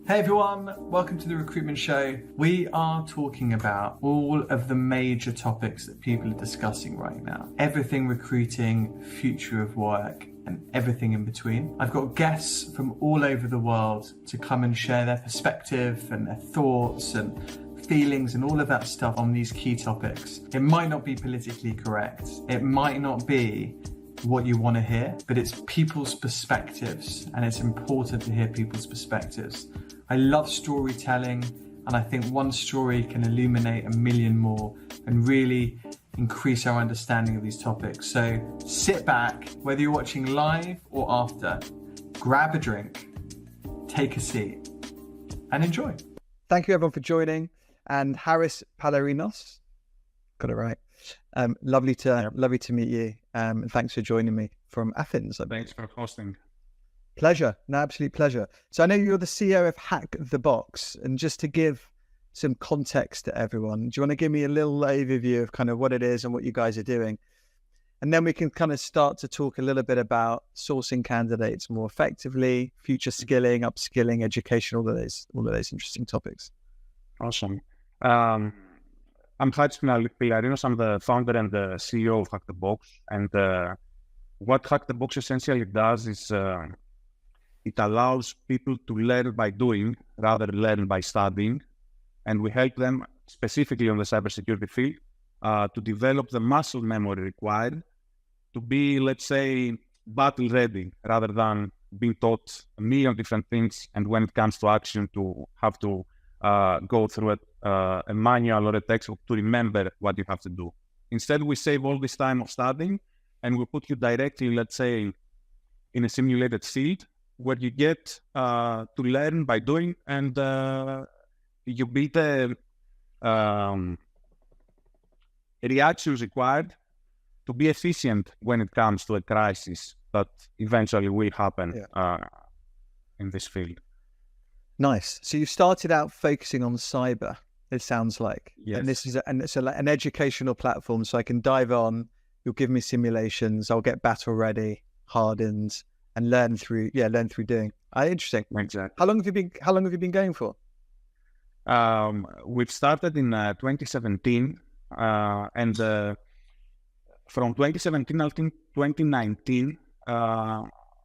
Hey everyone, welcome to the Recruitment Show. We are talking about all of the major topics that people are discussing right now. Everything recruiting, future of work, and everything in between. I've got guests from all over the world to come and share their perspective and their thoughts and feelings and all of that stuff on these key topics. It might not be politically correct. It might not be what you want to hear, but it's people's perspectives, and it's important to hear people's perspectives. I love storytelling, and I think one story can illuminate a million more and really increase our understanding of these topics. So sit back, whether you're watching live or after, grab a drink, take a seat, and enjoy. Thank you everyone for joining. And Harris Pylarinos, got it right. Lovely to meet you. And thanks for joining me from Athens. Thanks for hosting. Pleasure, an absolute pleasure. So I know you're the CEO of Hack the Box, and just to give some context to everyone, do you want to give me a little overview of kind of what it is and what you guys are doing? And then we can kind of start to talk a little bit about sourcing candidates more effectively, future skilling, upskilling, education, all of those interesting topics. Awesome. I'm Harris Pylarinos. I'm the founder and the CEO of Hack the Box. And what Hack the Box essentially does is it allows people to learn by doing rather than learn by studying. And we help them specifically on the cybersecurity field to develop the muscle memory required to be, let's say, battle ready rather than being taught a million different things. And when it comes to action, to have to go through a manual or a textbook to remember what you have to do. Instead, we save all this time of studying and we put you directly, let's say, in a simulated field where you get to learn by doing, and you build the reactions required to be efficient when it comes to a crisis that eventually will happen in this field. Nice. So you started out focusing on cyber, it sounds like. Yes. And it's an educational platform, so I can dive on, you'll give me simulations, I'll get battle ready, hardened, and learn through doing. Interesting. Exactly. How long have you been going for? We've started in 2017, and from 2017 until 2019,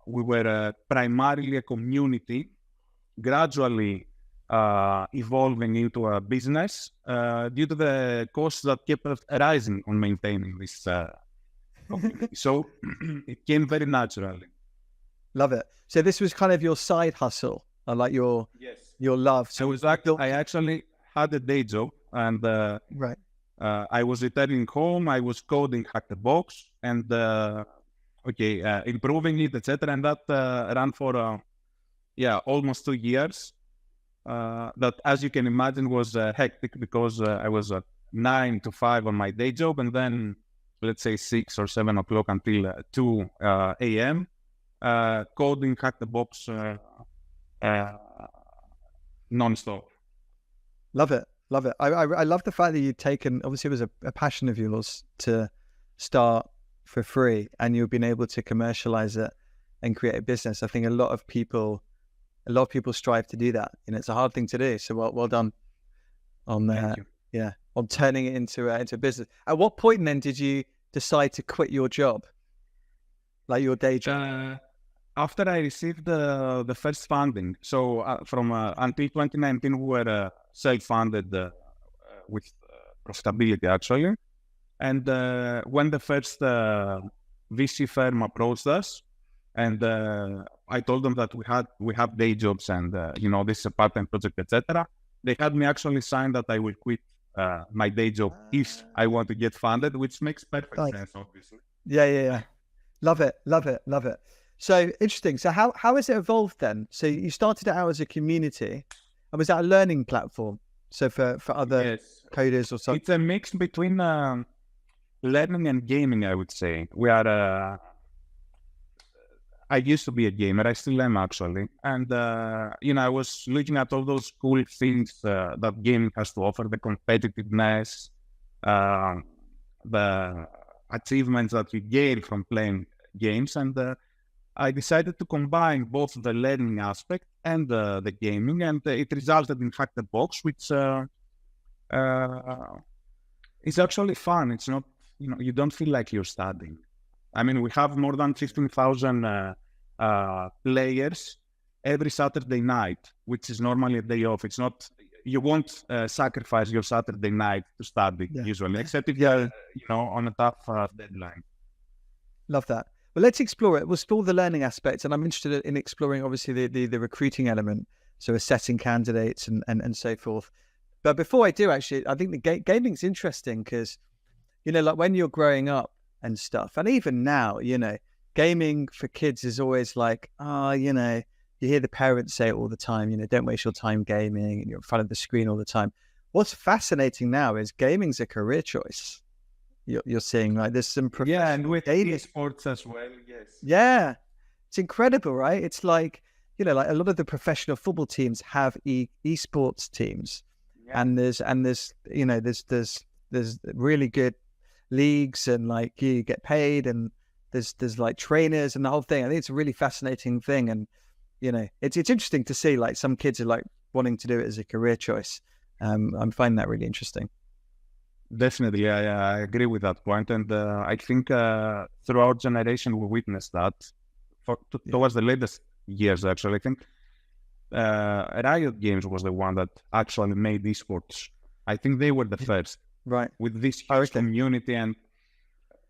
we were primarily a community, gradually evolving into a business due to the costs that kept rising on maintaining this community. So it came very naturally. Love it. So this was kind of your side hustle, or like your love. So I actually had a day job, and right. I was returning home. I was coding Hack the Box and improving it, etc. And that ran for almost 2 years. That, as you can imagine, was hectic because I was at 9 to 5 on my day job, and then let's say 6 or 7 o'clock until 2 a.m. Coding Hack the Box non-stop. Love it. I love the fact that you'd taken, obviously it was a passion of yours to start for free, and you've been able to commercialize it and create a business. I think a lot of people strive to do that, and it's a hard thing to do. So well done on on turning it into a business. At what point then did you decide to quit your job, like your day job? After I received the first funding. So from until 2019, we were self-funded with profitability actually. And when the first VC firm approached us, and I told them that we have day jobs and this is a part-time project, etc. They had me actually sign that I will quit my day job if I want to get funded, which makes perfect sense, obviously. Yeah. Love it. So interesting. So how has it evolved then? So you started it out as a community, and was that a learning platform? So for other coders or something? It's a mix between learning and gaming, I would say. We are. I used to be a gamer. I still am actually, and I was looking at all those cool things that gaming has to offer: the competitiveness, the achievements that you gain from playing games, and I decided to combine both the learning aspect and the gaming, and it resulted in Hack the Box, which is actually fun. It's not, you don't feel like you're studying. I mean, we have more than 15,000 players every Saturday night, which is normally a day off. It's not, you won't sacrifice your Saturday night to study usually, except if you're, on a tough deadline. Love that. Well, let's explore it. We'll explore the learning aspects, and I'm interested in exploring, obviously, the recruiting element, so assessing candidates and so forth. But before I do, actually, I think the gaming's interesting because, like when you're growing up and stuff, and even now, gaming for kids is always like, you hear the parents say it all the time, don't waste your time gaming, and you're in front of the screen all the time. What's fascinating now is gaming's a career choice. You're seeing, like, there's some professional and with esports as well. Yes. Yeah, it's incredible, right? It's like, like a lot of the professional football teams have esports teams, and there's really good leagues, and like you get paid, and there's like trainers and the whole thing. I think it's a really fascinating thing, and it's interesting to see like some kids are like wanting to do it as a career choice. I'm finding that really interesting. Definitely, I agree with that point, and I think through our generation we witnessed that towards the latest years. Actually, I think Riot Games was the one that actually made esports. I think they were the first, right? With this huge community, and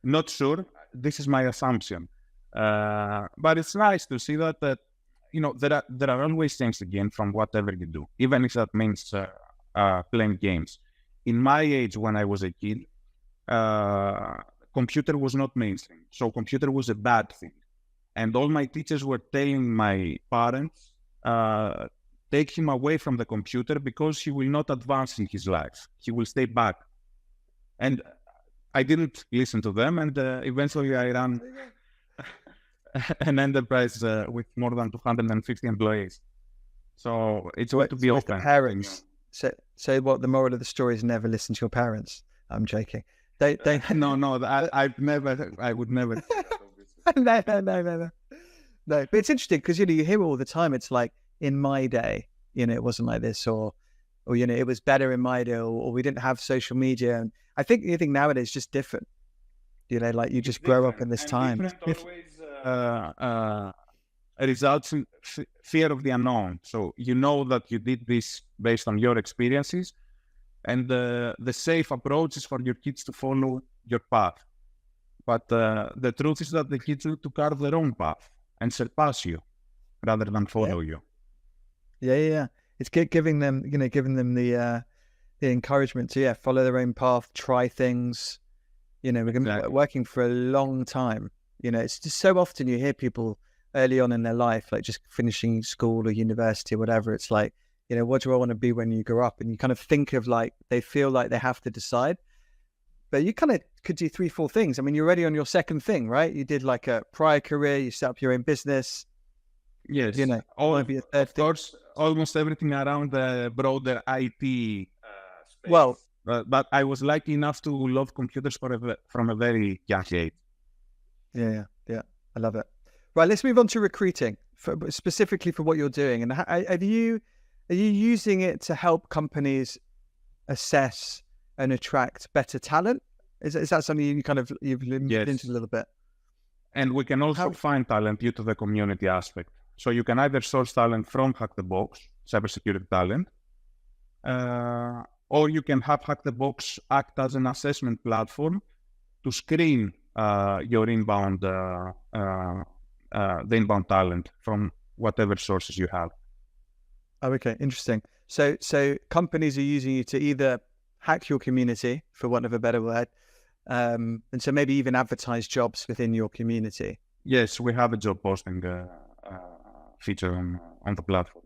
not sure. This is my assumption, but it's nice to see that there are always things again from whatever you do, even if that means playing games. In my age, when I was a kid, computer was not mainstream. So computer was a bad thing. And all my teachers were telling my parents, take him away from the computer because he will not advance in his life. He will stay back. And I didn't listen to them. And eventually I ran an enterprise with more than 250 employees. So it's way to be open. The parents. So what the moral of the story is, never listen to your parents. I'm joking. They No, I would never. No. But it's interesting because, you hear all the time. It's like, in my day, it wasn't like this, or it was better in my day, or we didn't have social media. And I think nowadays is just different. Like you just grow up in this time. Always results in fear of the unknown. So that you did this based on your experiences, and the safe approach is for your kids to follow your path. But the truth is that the kids need to carve their own path and surpass you rather than follow you. Yeah. It's giving them the encouragement to follow their own path, try things. We're going to be working for a long time. It's just so often you hear people early on in their life, like just finishing school or university or whatever. It's like, what do I want to be when you grow up? And you kind of think of like, they feel like they have to decide, but you kind of could do 3-4 things. I mean, you're already on your second thing, right? You did like a prior career, you set up your own business. Yes. Of course, almost everything around the broader IT space. Well, but I was lucky enough to love computers from a very young age. Yeah. I love it. Right, let's move on to recruiting, specifically for what you're doing. And are you using it to help companies assess and attract better talent? Is that something you've looked into a little bit? And we can also find talent due to the community aspect. So you can either source talent from Hack the Box, cybersecurity talent, or you can have Hack the Box act as an assessment platform to screen your inbound the inbound talent from whatever sources you have. Oh, okay, interesting. So companies are using you to either hack your community, for want of a better word, and so maybe even advertise jobs within your community. Yes, we have a job posting feature on the platform.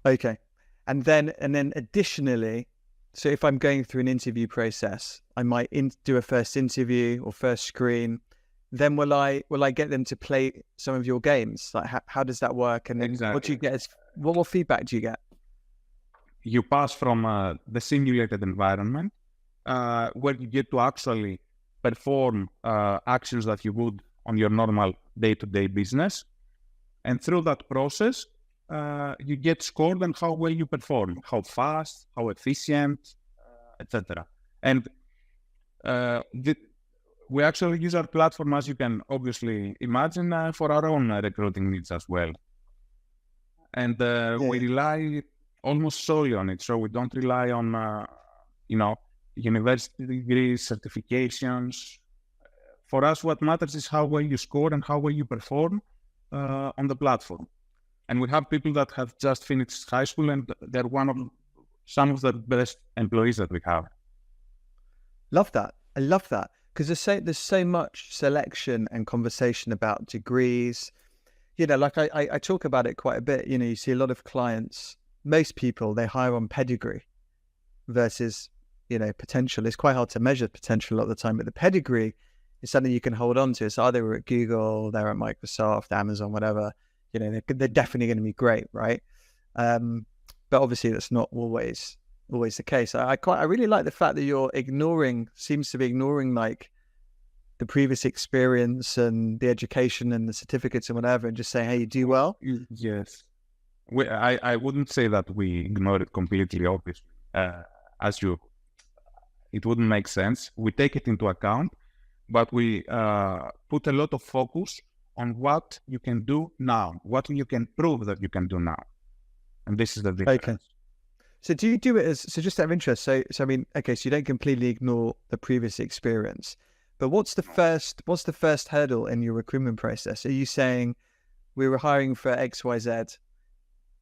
Okay, and then additionally, so if I'm going through an interview process, I might do a first interview or first screen. Then will I get them to play some of your games? Like how does that work? And then what do you get? What feedback do you get? You pass from the simulated environment where you get to actually perform actions that you would on your normal day-to-day business And through that process, you get scored on how well you perform, how fast, how efficient, etc. And we actually use our platform, as you can obviously imagine, for our own recruiting needs as well. And we rely almost solely on it. So we don't rely on, university degrees, certifications. For us, what matters is how well you score and how well you perform on the platform. And we have people that have just finished high school, and they're some of the best employees that we have. Love that. I love that. Because there's so much selection and conversation about degrees. Like I talk about it quite a bit. You see a lot of clients, most people, they hire on pedigree versus, potential. It's quite hard to measure potential a lot of the time, but the pedigree is something you can hold on to. So either we're at Google, they're at Microsoft, Amazon, whatever, they're definitely going to be great, right? But obviously that's not always the case. I really like the fact that you're seems to be ignoring like the previous experience and the education and the certificates and whatever, and just saying, hey, you do well. Yes. I wouldn't say that we ignore it completely, obviously. It wouldn't make sense. We take it into account, but we put a lot of focus on what you can do now, what you can prove that you can do now. And this is the difference. Okay. So do you do it so just out of interest, so I mean, okay, so you don't completely ignore the previous experience, but what's the first hurdle in your recruitment process? Are you saying we were hiring for XYZ,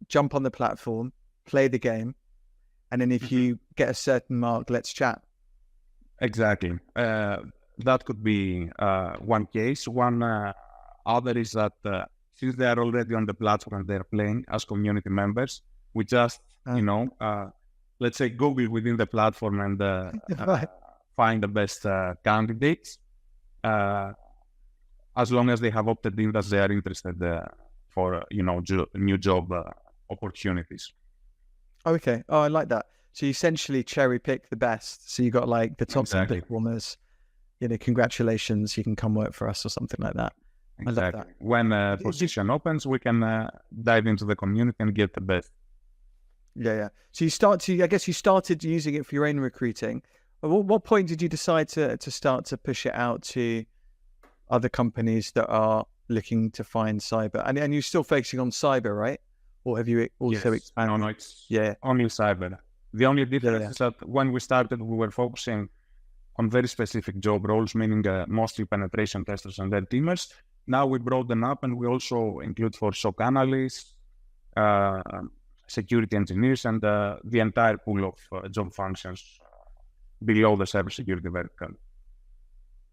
jump on the platform, play the game, and then if you get a certain mark, let's chat? Exactly. That could be one case. One other is that since they are already on the platform and they're playing as community members, we just, let's say Google within the platform and find the best candidates, as long as they have opted in that they are interested for, new job opportunities. Okay. Oh, I like that. So you essentially cherry pick the best. So you got like the top performers, congratulations, you can come work for us or something like that. Exactly. I love that. When a position opens, we can dive into the community and get the best. Yeah. So I guess you started using it for your own recruiting. At what point did you decide to start to push it out to other companies that are looking to find cyber? And you're still focusing on cyber, right? Or have you also expanded? No, it's only cyber. The only difference is that when we started, we were focusing on very specific job roles, meaning mostly penetration testers and red teamers. Now we broaden up and we also include for SOC analysts, security engineers, and the entire pool of job functions below the cybersecurity vertical.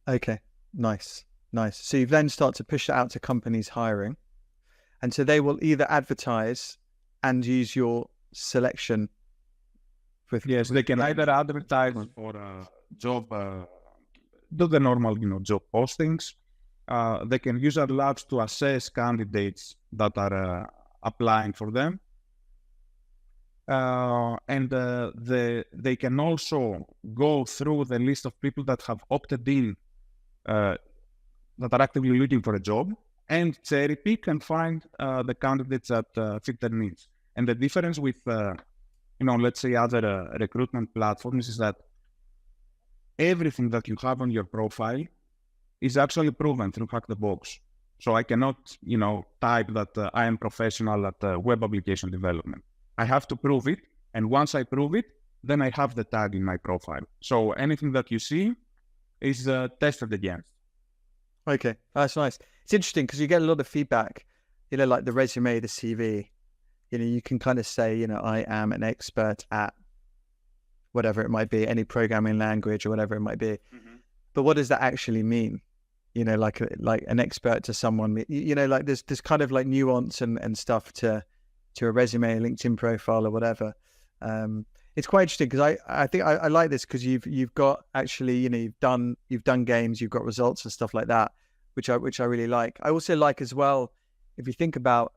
Okay, nice. So you then start to push it out to companies hiring, and so they will either advertise and use your selection. Yes, they can either advertise for a job, do the normal, job postings. They can use our labs to assess candidates that are applying for them. And they can also go through the list of people that have opted in, that are actively looking for a job, and cherry pick and find the candidates that fit their needs. And the difference with, let's say other recruitment platforms is that everything that you have on your profile is actually proven through Hack the Box. So I cannot, type that I am professional at web application development. I have to prove it. And once I prove it, then I have the tag in my profile. So anything that you see is tested against. Okay, that's nice. It's interesting because you get a lot of feedback, like the resume, the CV. You can kind of say, I am an expert at whatever it might be, any programming language or whatever it might be. Mm-hmm. But what does that actually mean? Like an expert to someone, like there's kind of like nuance and stuff to a resume, a LinkedIn profile or whatever. It's quite interesting because I think I like this because you've got actually, you've done games, you've got results and stuff like that, which I really like. I also like as well, if you think about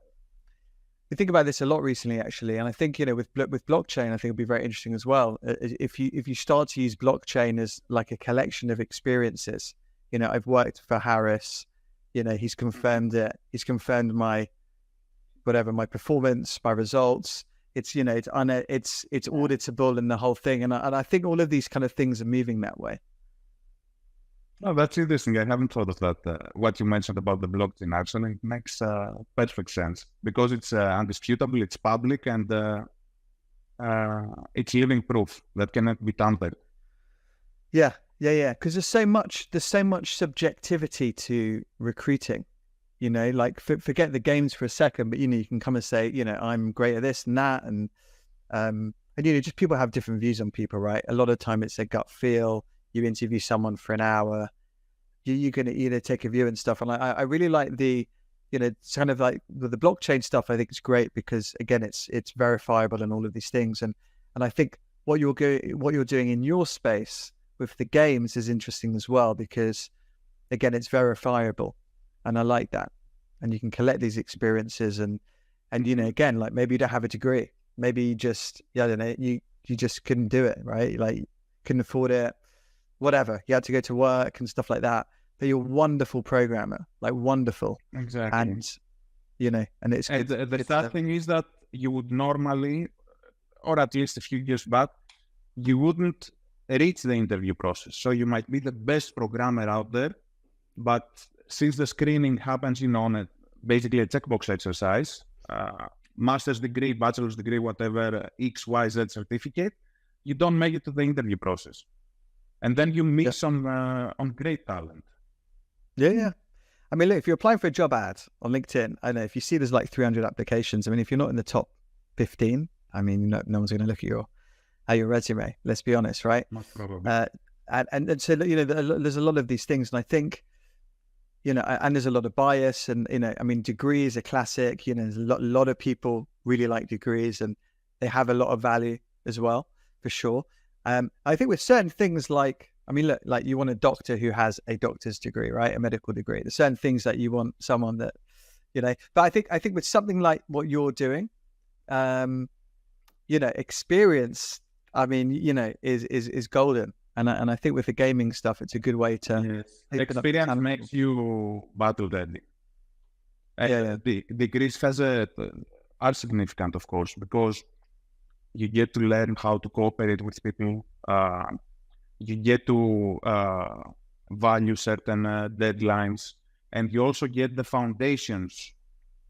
this a lot recently, actually, and I think, with blockchain, I think it'll be very interesting as well. If you start to use blockchain as like a collection of experiences, I've worked for Harris, he's confirmed it. He's confirmed my whatever, my performance, my results. It's, you know, it's auditable and the whole thing. And I think all of these kind of things are moving that way. Oh, that's interesting. I haven't thought of that. What you mentioned about the blockchain actually makes perfect sense because it's undisputable, it's public, and it's living proof that cannot be tampered. Yeah. Because there's so much subjectivity to recruiting. You know, like forget the games for a second, but you know, you can come and say, you know, I'm great at this and that, and you know, just people have different views on people, right? A lot of time it's a gut feel. You interview someone for an hour, you're going to, you know, take a view and stuff. And I really like the, you know, it's kind of like the blockchain stuff. I think it's great because again, it's verifiable and all of these things. And I think what you're doing in your space with the games is interesting as well, because again, it's verifiable. And I like that. And you can collect these experiences and, you know, again, like maybe you don't have a degree, maybe you just, I don't know, you just couldn't do it, right? Like couldn't afford it, whatever. You had to go to work and stuff like that. But you're a wonderful programmer, like wonderful. Exactly. And, you know, and it's and good. the sad thing is that you would normally, or at least a few years back, you wouldn't reach the interview process. So you might be the best programmer out there, but since the screening happens, you know, on basically a checkbox exercise, master's degree, bachelor's degree, whatever, X, Y, Z certificate, you don't make it to the interview process. And then you miss on great talent. Yeah. I mean, look, if you're applying for a job ad on LinkedIn, I know if you see there's like 300 applications, I mean, if you're not in the top 15, I mean, no one's going to look at your resume, let's be honest, right? Most probably. And so, you know, there's a lot of these things. And I think, you know, and there's a lot of bias and, you know, I mean, degrees are classic, you know, there's a lot of people really like degrees and they have a lot of value as well, for sure. I think with certain things like, I mean, look, like you want a doctor who has a doctor's degree, right? A medical degree. There's certain things that you want someone that, you know, but I think with something like what you're doing, you know, experience, I mean, you know, is golden. And I think with the gaming stuff, it's a good way to experience makes you battle ready. Yeah. The degrees are significant, of course, because you get to learn how to cooperate with people. You get to value certain deadlines, and you also get the foundations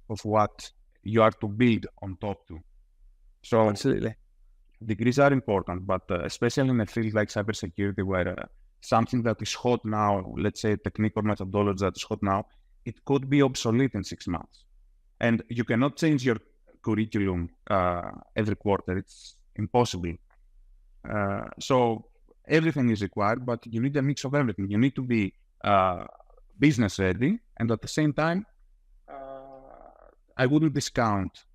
of what you are to build on top to. So absolutely. Degrees are important, but especially in a field like cybersecurity, where something that is hot now, let's say a technique or methodology that is hot now, it could be obsolete in 6 months. And you cannot change your curriculum every quarter. It's impossible. So everything is required, but you need a mix of everything. You need to be business ready, and at the same time, I wouldn't discount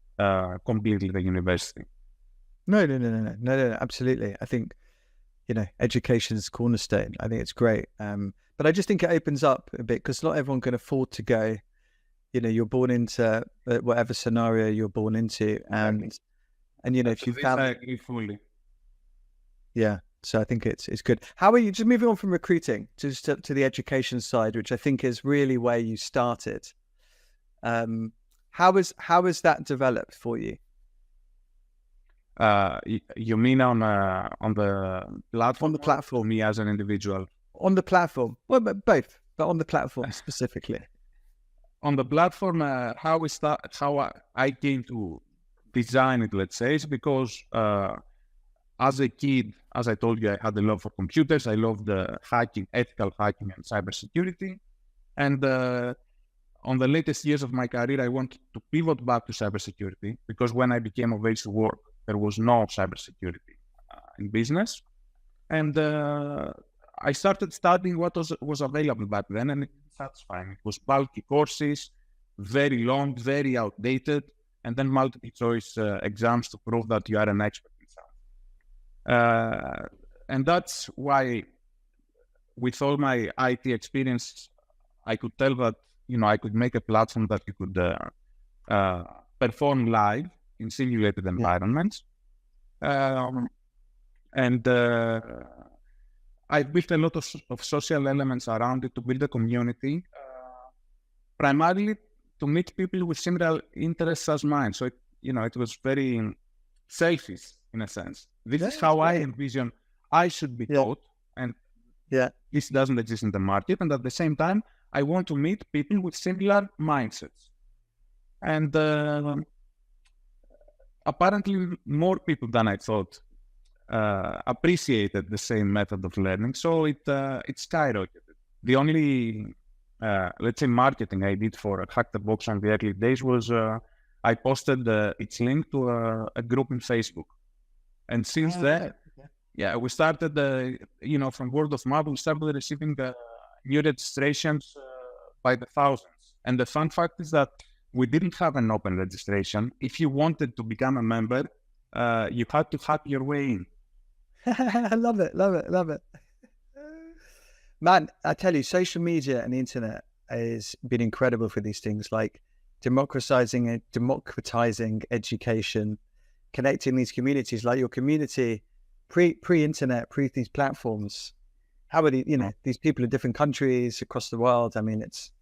completely the university. No, absolutely. I think, you know, education's cornerstone. I think it's great. But I just think it opens up a bit because not everyone can afford to go, you know, you're born into whatever scenario you're born into. And you know, if you found... I agree fully. Yeah. So I think it's good. How are you, just moving on from recruiting just to the education side, which I think is really where you started. How has that developed for you? You mean on the platform? On the platform. Me as an individual? On the platform. Well, but both, but on the platform specifically. On the platform, how I came to design it, let's say, is because as a kid, as I told you, I had a love for computers. I loved hacking, ethical hacking and cybersecurity. And on the latest years of my career, I wanted to pivot back to cybersecurity because when I became of age to work, there was no cybersecurity in business. And I started studying what was available back then, and it was satisfying. It was bulky courses, very long, very outdated, and then multiple choice exams to prove that you are an expert in something. And that's why, with all my IT experience, I could tell that, you know, I could make a platform that you could perform live in simulated environments. And I built a lot of social elements around it to build a community, primarily to meet people with similar interests as mine. So, it was very selfish in a sense. This is how I envision I should be taught, and this doesn't exist in the market. And at the same time, I want to meet people with similar mindsets. And apparently more people than I thought appreciated the same method of learning. So it skyrocketed. The only, let's say, marketing I did for Hack the Box in the early days was I posted its link to a group in Facebook. And since then, we started, from word of mouth, we started receiving new registrations by the thousands. And the fun fact is that we didn't have an open registration. If you wanted to become a member, you had to hack your way in. I love it. Man, I tell you, social media and the internet has been incredible for these things, like democratizing education, connecting these communities, like your community, pre-internet, pre these platforms. How are these people in different countries across the world? I mean, it's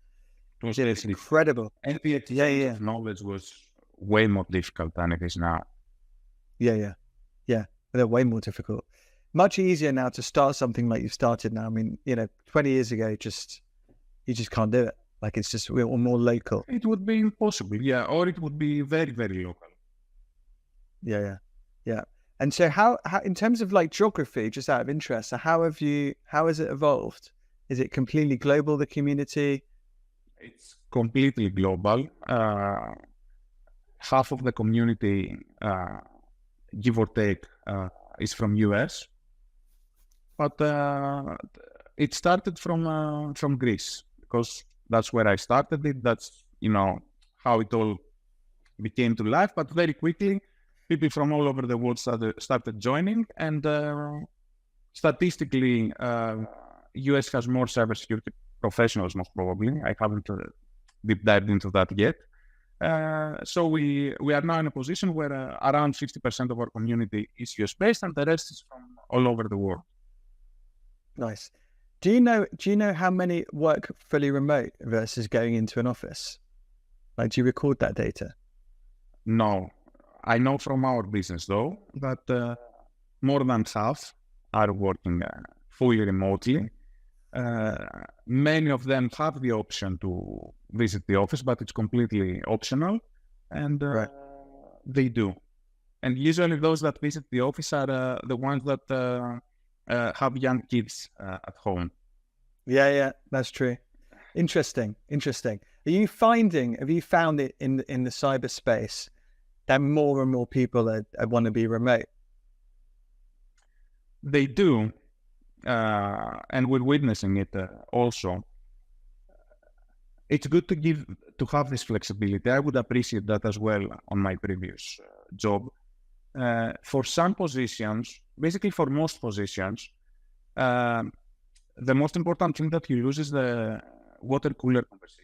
incredible. And the exchange of knowledge was way more difficult than it is now. Yeah. They're way more difficult. Much easier now to start something like you've started now. I mean, 20 years ago, you just can't do it. Like, it's just more local. It would be impossible, or it would be very, very local. Yeah. And so how in terms of like geography, just out of interest, so how has it evolved? Is it completely global, the community? It's completely global. Half of the community, give or take, is from US, but it started from Greece, because that's where I started it. That's how it all became to life. But very quickly, people from all over the world started joining, and statistically, US has more cybersecurity professionals, most probably. I haven't deep dived into that yet. So we are now in a position where around 50% of our community is US based, and the rest is from all over the world. Nice. Do you know how many work fully remote versus going into an office? Like, do you record that data? No, I know from our business though that more than half are working fully remotely. Many of them have the option to visit the office, but it's completely optional, and they do. And usually those that visit the office are the ones that have young kids at home. Yeah, that's true. Interesting. Have you found it in the cyberspace that more and more people want to be remote? They do. And we're witnessing it also. It's good to have this flexibility. I would appreciate that as well on my previous job. For some positions, basically for most positions, the most important thing that you lose is the water cooler conversations.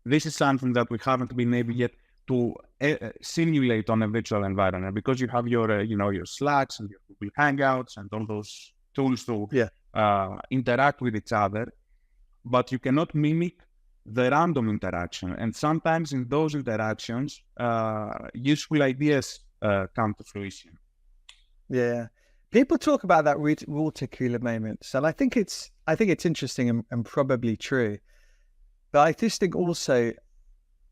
This is something that we haven't been able yet to simulate on a virtual environment, because you have your your Slacks and your Google Hangouts and all those tools to interact with each other, but you cannot mimic the random interaction. And sometimes in those interactions, useful ideas come to fruition. Yeah, people talk about that water cooler moments, and I think it's interesting and probably true. But I just think also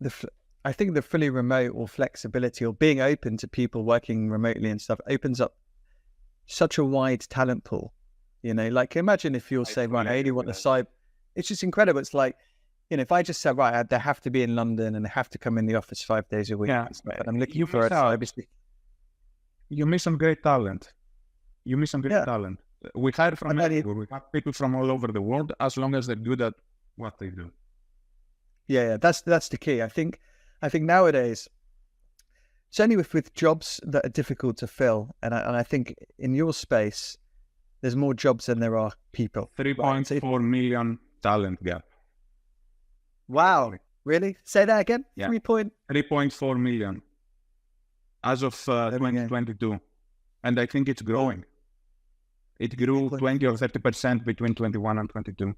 the fully remote or flexibility or being open to people working remotely and stuff opens up such a wide talent pool. Like, imagine if you're saying, right, I only want the cyber. It's just incredible. It's like, if I just said, right, they have to be in London and they have to come in the office 5 days a week. Yeah, but I'm looking for a cyber. You miss some great talent. Talent. We hire from everywhere. We have people from all over the world, as long as they're good at what they do. Yeah, that's the key. I think nowadays, certainly with jobs that are difficult to fill, and I think in your space, there's more jobs than there are people. 3.4 million talent gap. Wow, really? Say that again? Yeah. 3.4 million as of 2022. And I think it's growing. It grew 20 or 30% between 21 and 22.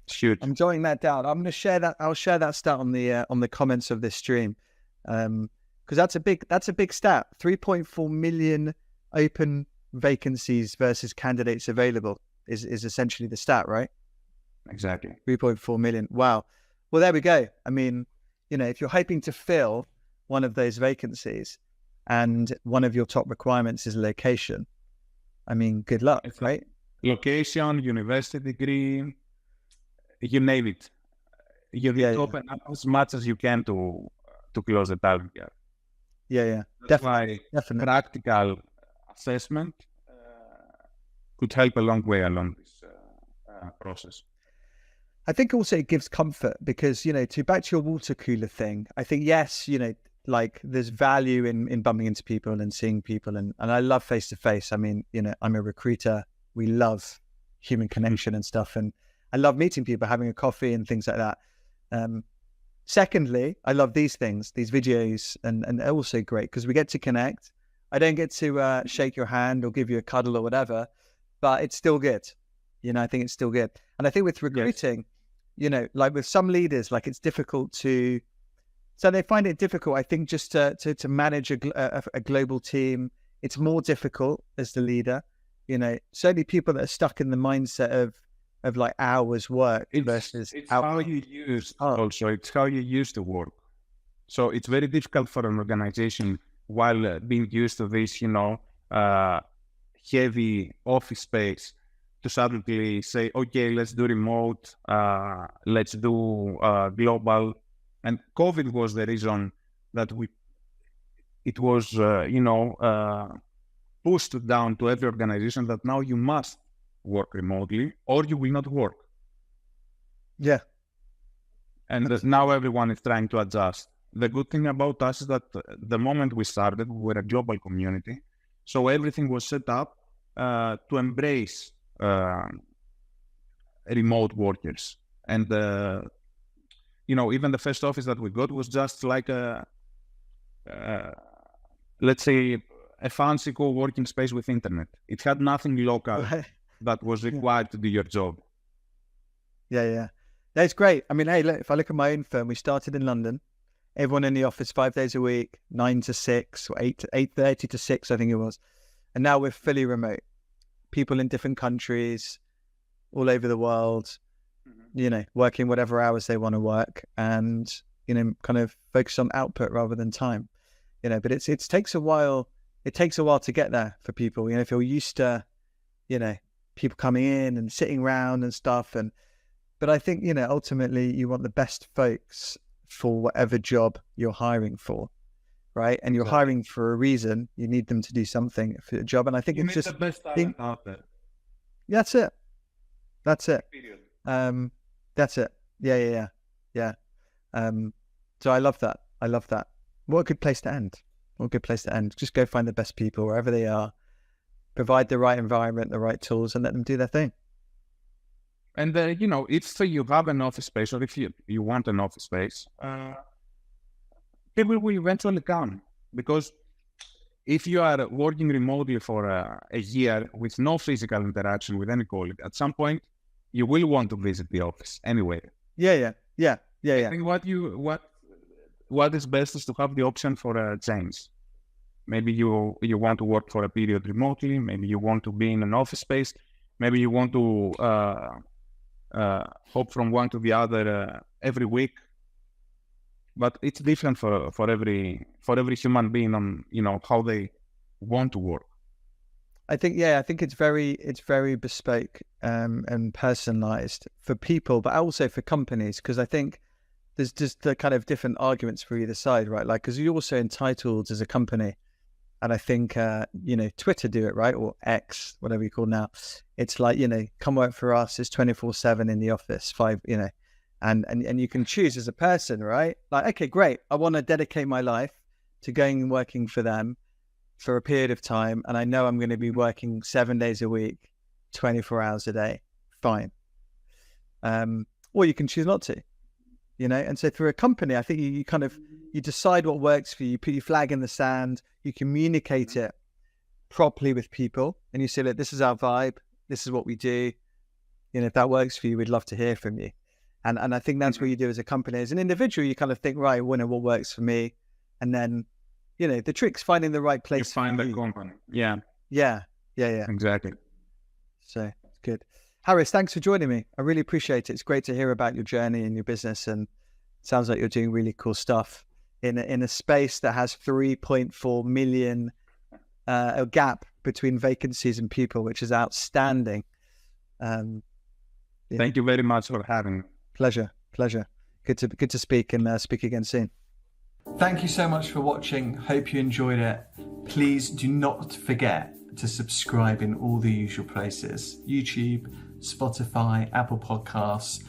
It's huge. I'm jotting that down. I'm going to share that. I'll share that stat on the comments of this stream, because that's a big stat. 3.4 million open vacancies versus candidates available is essentially the stat, right? Exactly. 3.4 million. Wow. Well, there we go. I mean, if you're hoping to fill one of those vacancies, and one of your top requirements is location, I mean, good luck, right? Location, university degree, you name it. You need to open up as much as you can to close the target gap. Yeah. That's why practical assessment could help a long way along this process. I think also it gives comfort because, back to your water cooler thing, I think, yes, like there's value in bumping into people and seeing people. And I love face-to-face. I mean, I'm a recruiter. We love human connection and stuff. And I love meeting people, having a coffee and things like that. Secondly, I love these things, these videos, and they're also great because we get to connect. I don't get to shake your hand or give you a cuddle or whatever, but it's still good. I think it's still good. And I think with recruiting, like with some leaders, like it's difficult so they find it difficult, I think, just to manage a global team. It's more difficult as the leader. Certainly people that are stuck in the mindset of like hours work versus how you use also. It's how you use the work. So it's very difficult for an organization while being used to this, heavy office space to suddenly say, okay, let's do remote, let's do global. And COVID was the reason that it was, pushed down to every organization that now you must work remotely or you will not work. Yeah. And now everyone is trying to adjust. The good thing about us is that the moment we started, we were a global community. So everything was set up to embrace remote workers. And even the first office that we got was just like let's say a fancy co-working space with internet. It had nothing local that was required to do your job. Yeah. That's great. I mean, hey, look, if I look at my own firm, we started in London, everyone in the office 5 days a week, 9 to 6 or 8:30 to 6, I think it was. And now we're fully remote. People in different countries, all over the world, working whatever hours they want to work and, kind of focus on output rather than time, but it takes a while. It takes a while to get there for people. If you're used to, people coming in and sitting around and stuff. But I think, ultimately you want the best folks for whatever job you're hiring for, right? And you're hiring for a reason. You need them to do something for the job. And I think it's just the best talent out there. That's it. Period. That's it. Yeah. So I love that. What a good place to end. Just go find the best people wherever they are, provide the right environment, the right tools, and let them do their thing. And, if you have an office space or if you want an office space, people will eventually come. Because if you are working remotely for a year with no physical interaction with any colleague, at some point, you will want to visit the office anyway. Yeah. I think what is best is to have the option for a change. Maybe you want to work for a period remotely. Maybe you want to be in an office space. Maybe you want to hop from one to the other every week. But it's different for every human being on how they want to work. I think it's very bespoke and personalized for people, but also for companies, because I think there's just the kind of different arguments for either side, right? Like, because you're also entitled as a company, and I think Twitter do it, right, or X, whatever you call now. It's like come work for us. It's 24/7 in the office, and you can choose as a person, right? Like, okay, great. I want to dedicate my life to going and working for them for a period of time, and I know I'm going to be working 7 days a week, 24 hours a day. Fine. Or you can choose not to, and so through a company, I think you decide what works for you, put your flag in the sand, you communicate it properly with people, and you say, look, this is our vibe, this is what we do, if that works for you, we'd love to hear from you. And I think that's what you do as a company. As an individual, you kind of think, right, what works for me? And then, the trick's finding the right place. You find the company. Yeah. Yeah. Exactly. So it's good. Harris, thanks for joining me. I really appreciate it. It's great to hear about your journey and your business, and it sounds like you're doing really cool stuff in a space that has 3.4 million a gap between vacancies and people, which is outstanding. Thank you very much for having me. Pleasure. Good to speak, and speak again soon. Thank you so much for watching. Hope you enjoyed it. Please do not forget to subscribe in all the usual places: YouTube, Spotify, Apple Podcasts,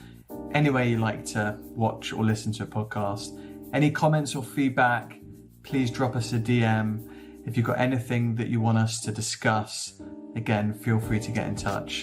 anywhere you like to watch or listen to a podcast. Any comments or feedback, please drop us a DM. If you've got anything that you want us to discuss, again, feel free to get in touch.